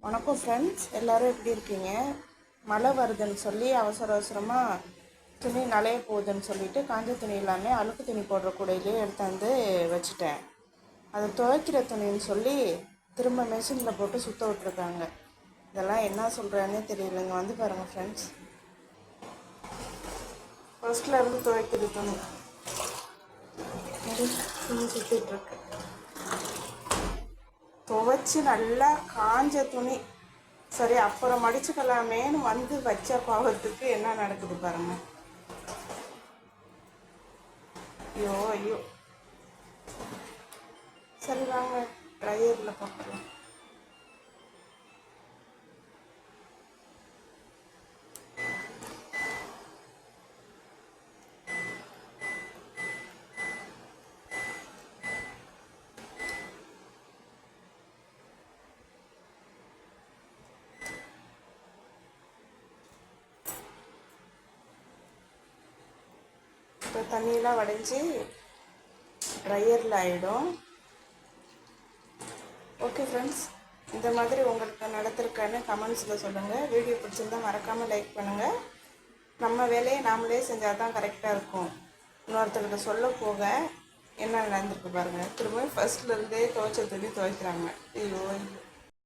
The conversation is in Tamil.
வணக்கம் ஃப்ரெண்ட்ஸ், எல்லோரும் எப்படி இருக்கீங்க? மழை வருதுன்னு சொல்லி அவசர அவசரமாக துணி நனைய போகுதுன்னு சொல்லிட்டு காஞ்ச துணி எல்லாமே அழுக்கு துணி போடுற கூடையிலே எடுத்தாந்து வச்சுட்டேன். அதை துவைக்கிற துணின்னு சொல்லி திரும்ப மெஷினில் போட்டு சுத்த விட்ருக்காங்க. இதெல்லாம் என்ன சொல்கிறான்னே தெரியலைங்க. வந்து பாருங்கள் ஃப்ரெண்ட்ஸ், ஃபர்ஸ்ட்ல இருந்து துவைக்கிற துணி சுற்றிட்டுருக்கு. துவைச்சி நல்லா காஞ்ச துணி சரி அப்புறம் மடிச்சுக்கலாமேன்னு வந்து வச்ச பாவத்துக்கு என்ன நடக்குது பாருங்க. ஐயோ ஐயோ, சரி வாங்க ட்ரையரில் பார்க்கலாம். இப்போ தண்ணியெலாம் வடைஞ்சி ட்ரையரில் ஆகிடும். ஓகே ஃப்ரெண்ட்ஸ், இந்த மாதிரி உங்களுக்கு நடத்திருக்கான்னு கமெண்ட்ஸில் சொல்லுங்கள். வீடியோ பிடிச்சிருந்தால் மறக்காமல் லைக் பண்ணுங்கள். நம்ம வேலையை நாமளே செஞ்சால் தான் கரெக்டாக இருக்கும். இன்னொருத்தர்கிட்ட சொல்ல போக என்ன நடந்திருக்கு பாருங்கள். திரும்ப ஃபர்ஸ்ட்லேருந்தே துவைச்ச துணி துவைக்கிறாங்க. ஐயோ.